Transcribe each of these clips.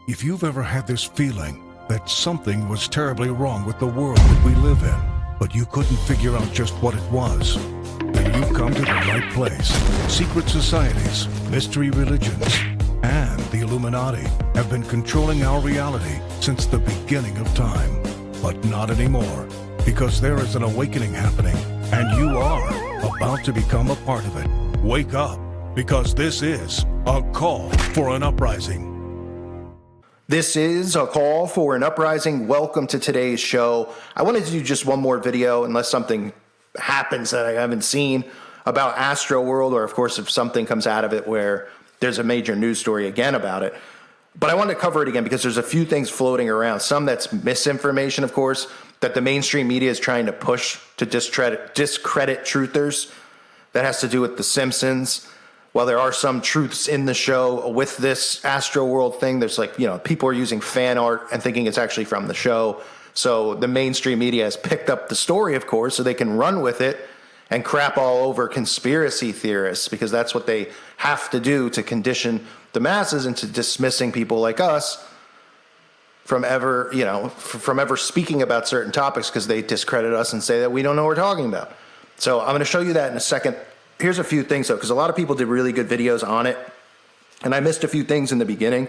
If you've ever had this feeling that something was terribly wrong with the world that we live in, but you couldn't figure out just what it was, then you've come to the right place. Secret societies, mystery religions, and the Illuminati have been controlling our reality since the beginning of time. But not anymore, because there is an awakening happening, and you are about to become a part of it. Wake up, because this is a call for an uprising. This is a call for an uprising. Welcome to today's show. I wanted to do just one more video, unless something happens that I haven't seen, about Astroworld, or of course if something comes out of it where there's a major news story again about it. But I wanted to cover it again because there's a few things floating around. Some that's misinformation, of course, that the mainstream media is trying to push to discredit truthers. That has to do with the Simpsons. While there are some truths in the show with this Astroworld thing, there's people are using fan art and thinking it's actually from the show. So the mainstream media has picked up the story, of course, so they can run with it and crap all over conspiracy theorists, because that's what they have to do to condition the masses into dismissing people like us from ever speaking about certain topics, because they discredit us and say that we don't know what we're talking about. So I'm going to show you that in a second. Here's a few things, though, because a lot of people did really good videos on it, and I missed a few things in the beginning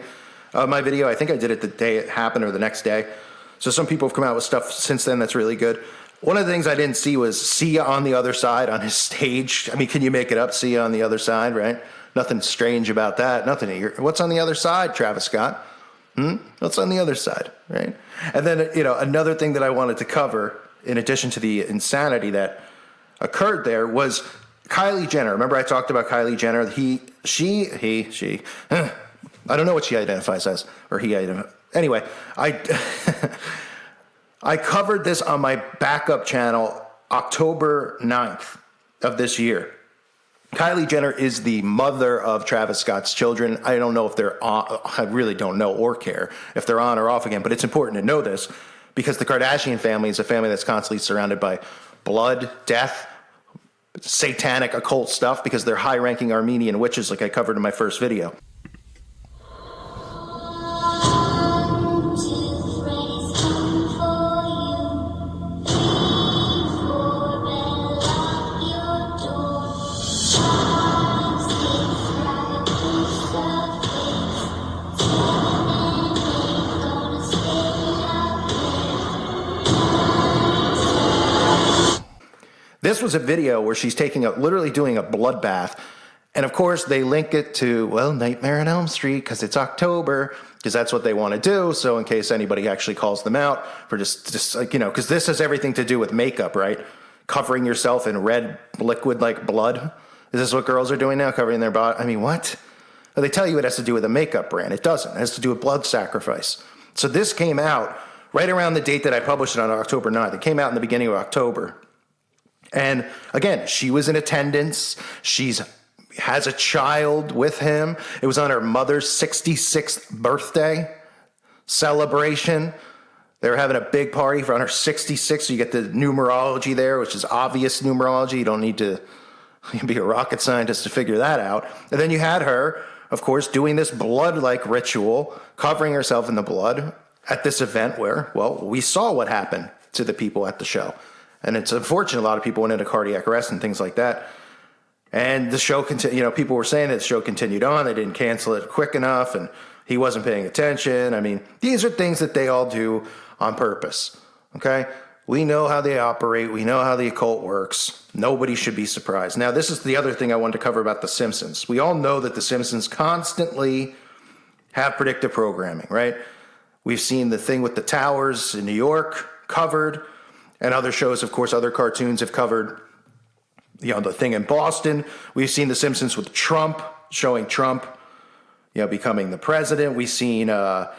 of my video. I think I did it the day it happened or the next day. So some people have come out with stuff since then that's really good. One of the things I didn't see was Sia on the other side on his stage. I mean, can you make it up, Sia on the other side, right? Nothing strange about that. Nothing. What's on the other side, Travis Scott? What's on the other side, right? And then, another thing that I wanted to cover, in addition to the insanity that occurred there, was Kylie Jenner. Remember I talked about Kylie Jenner? She. I don't know what she identifies as, or he. Anyway, I covered this on my backup channel October 9th of this year. Kylie Jenner is the mother of Travis Scott's children. I don't know if they're on, I really don't know or care if they're on or off again, but it's important to know this because the Kardashian family is a family that's constantly surrounded by blood, death, satanic occult stuff, because they're high-ranking Armenian witches, like I covered in my first video. This was a video where she's literally doing a bloodbath. And of course, they link it to, Nightmare on Elm Street, because it's October, because that's what they want to do. So in case anybody actually calls them out for because this has everything to do with makeup, right? Covering yourself in red liquid like blood. Is this what girls are doing now? Covering their body? I mean, what? Well, they tell you it has to do with a makeup brand. It doesn't. It has to do with blood sacrifice. So this came out right around the date that I published it on October 9th. It came out in the beginning of October. And again, she was in attendance. Has a child with him. It was on her mother's 66th birthday celebration. They were having a big party on her 66th. So you get the numerology there, which is obvious numerology. You don't need to be a rocket scientist to figure that out. And then you had her, of course, doing this blood-like ritual, covering herself in the blood at this event where, we saw what happened to the people at the show. And it's unfortunate a lot of people went into cardiac arrest and things like that. And the show continued, people were saying that the show continued on. They didn't cancel it quick enough, and he wasn't paying attention. I mean, these are things that they all do on purpose, okay? We know how they operate. We know how the occult works. Nobody should be surprised. Now, this is the other thing I wanted to cover about The Simpsons. We all know that The Simpsons constantly have predictive programming, right? We've seen the thing with the towers in New York covered. And other shows, of course, other cartoons have covered, the thing in Boston. We've seen The Simpsons with Trump, showing Trump, becoming the president. We've seen, the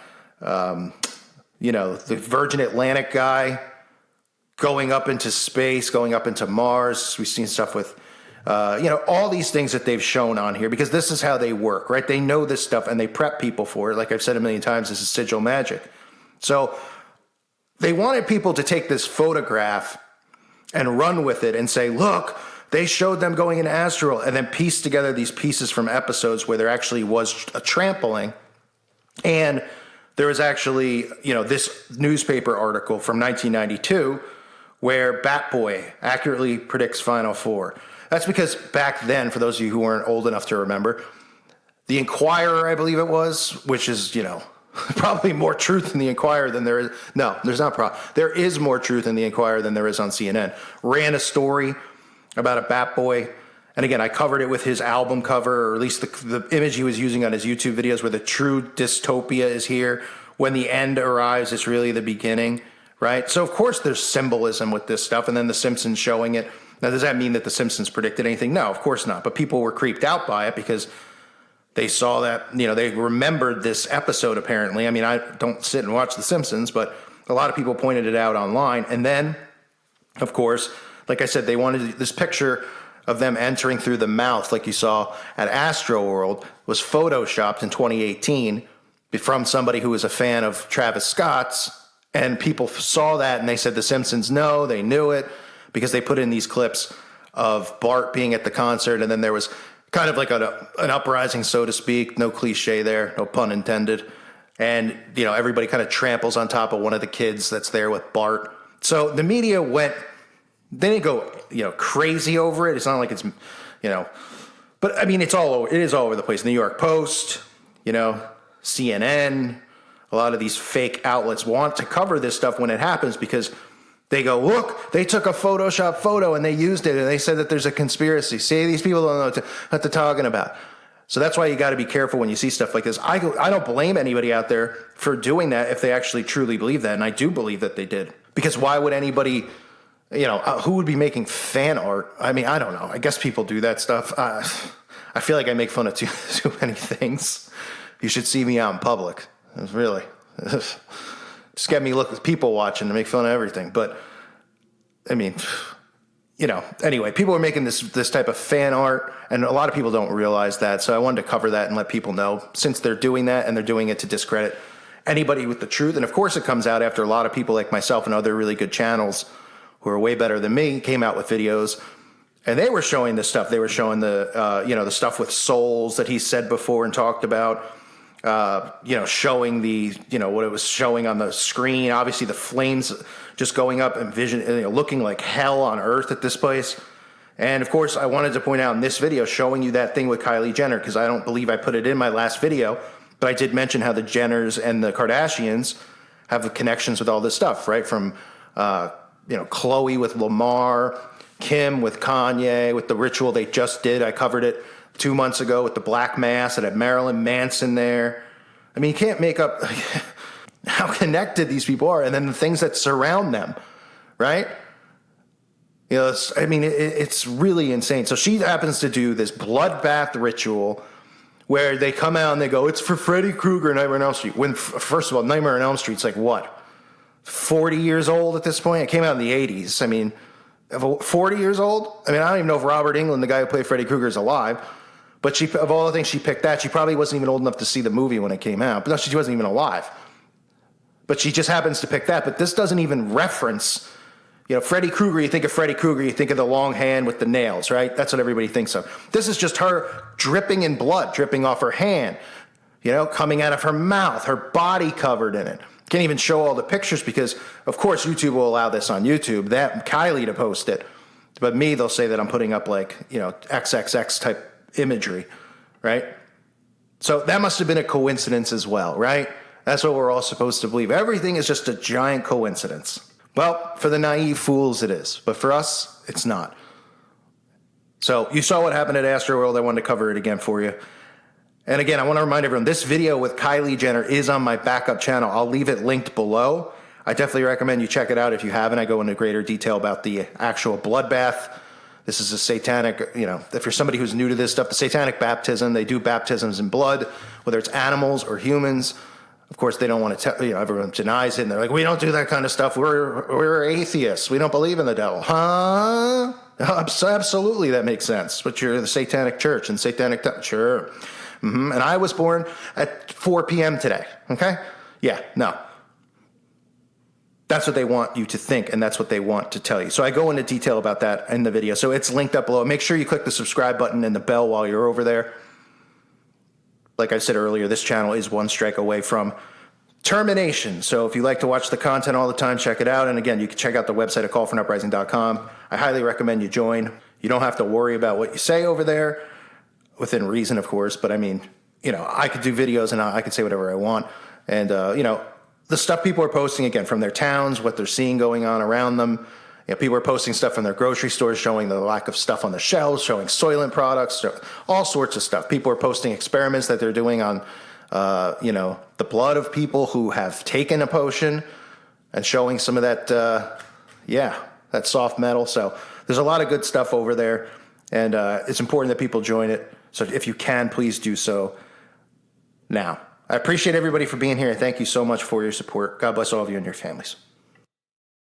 Virgin Atlantic guy going up into space, going up into Mars. We've seen stuff with, all these things that they've shown on here, because this is how they work, right? They know this stuff and they prep people for it. Like I've said a million times, this is sigil magic. So they wanted people to take this photograph and run with it and say, look, they showed them going into Astroworld, and then piece together these pieces from episodes where there actually was a trampling. And there was actually, this newspaper article from 1992 where Batboy accurately predicts Final Four. That's because back then, for those of you who weren't old enough to remember, the Inquirer, I believe it was, which is, probably more truth in the Inquirer than there is. No, there's not. There is more truth in the Inquirer than there is on CNN. Ran a story about a Batboy. And again, I covered it with his album cover, or at least the image he was using on his YouTube videos, where the true dystopia is here. When the end arrives, it's really the beginning, right? So, of course, there's symbolism with this stuff. And then the Simpsons showing it. Now, does that mean that the Simpsons predicted anything? No, of course not. But people were creeped out by it because they saw that, they remembered this episode, apparently. I mean, I don't sit and watch The Simpsons, but a lot of people pointed it out online. And then, of course, like I said, they wanted this picture of them entering through the mouth, like you saw at Astroworld, was photoshopped in 2018 from somebody who was a fan of Travis Scott's. And people saw that and they said The Simpsons know, they knew it, because they put in these clips of Bart being at the concert. And then there was kind of like an uprising, so to speak. No cliche there, no pun intended. And, everybody kind of tramples on top of one of the kids that's there with Bart. So the media they didn't go, crazy over it. It's not like it's, but I mean, it is all over the place. New York Post, CNN, a lot of these fake outlets want to cover this stuff when it happens because they go, look, they took a Photoshop photo and they used it and they said that there's a conspiracy. See, these people don't know what they're talking about. So that's why you got to be careful when you see stuff like this. I don't blame anybody out there for doing that if they actually truly believe that. And I do believe that they did. Because why would anybody, who would be making fan art? I mean, I don't know. I guess people do that stuff. I feel like I make fun of too many things. You should see me out in public. It's really, just get me look at people watching to make fun of everything. But I mean, anyway, people are making this type of fan art, and a lot of people don't realize that. So I wanted to cover that and let people know, since they're doing that and they're doing it to discredit anybody with the truth. And of course, it comes out after a lot of people like myself and other really good channels who are way better than me came out with videos, and they were showing this stuff. They were showing the stuff with souls that he said before and talked about. Showing what it was showing on the screen. Obviously, the flames just going up and looking like hell on earth at this place. And of course, I wanted to point out in this video showing you that thing with Kylie Jenner, because I don't believe I put it in my last video, but I did mention how the Jenners and the Kardashians have connections with all this stuff, right? From Khloe with Lamar, Kim with Kanye, with the ritual they just did. I covered it 2 months ago with the Black Mass that had Marilyn Manson there. I mean, you can't make up how connected these people are, and then the things that surround them, right? It's really insane. So she happens to do this bloodbath ritual where they come out and they go, it's for Freddy Krueger, Nightmare on Elm Street. When, first of all, Nightmare on Elm Street's like what? 40 years old at this point? It came out in the 80s. I mean, 40 years old? I mean, I don't even know if Robert Englund, the guy who played Freddy Krueger, is alive. But she, of all the things she picked that, she probably wasn't even old enough to see the movie when it came out. But no, she wasn't even alive. But she just happens to pick that. But this doesn't even reference, Freddy Krueger. You think of Freddy Krueger, you think of the long hand with the nails, right? That's what everybody thinks of. This is just her dripping in blood, dripping off her hand, coming out of her mouth, her body covered in it. Can't even show all the pictures because, of course, YouTube will allow this on YouTube, that Kylie to post it. But me, they'll say that I'm putting up XXX type imagery, right? So that must have been a coincidence as well, right? That's what we're all supposed to believe. Everything is just a giant coincidence. Well, for the naive fools it is, but for us, it's not. So you saw what happened at Astroworld. I wanted to cover it again for you. And again, I want to remind everyone, this video with Kylie Jenner is on my backup channel. I'll leave it linked below. I definitely recommend you check it out if you haven't. I go into greater detail about the actual bloodbath. This is a satanic, if you're somebody who's new to this stuff, the satanic baptism, they do baptisms in blood, whether it's animals or humans. Of course, they don't want to tell, everyone denies it, and they're like, we don't do that kind of stuff. We're atheists. We don't believe in the devil. Huh? Absolutely, that makes sense. But you're the satanic church and satanic, sure. And I was born at 4 p.m. today, okay? Yeah, no. That's what they want you to think, and that's what they want to tell you. So I go into detail about that in the video. So it's linked up below. Make sure you click the subscribe button and the bell while you're over there. Like I said earlier, this channel is one strike away from termination. So if you like to watch the content all the time, check it out. And again, you can check out the website at callfornuprising.com. I highly recommend you join. You don't have to worry about what you say over there, within reason, of course. But I mean, I could do videos and I could say whatever I want. And, the stuff people are posting, again, from their towns, what they're seeing going on around them. People are posting stuff from their grocery stores, showing the lack of stuff on the shelves, showing Soylent products, all sorts of stuff. People are posting experiments that they're doing on, the blood of people who have taken a potion and showing some of that, that soft metal. So there's a lot of good stuff over there, and it's important that people join it. So if you can, please do so now. I appreciate everybody for being here. Thank you so much for your support. God bless all of you and your families.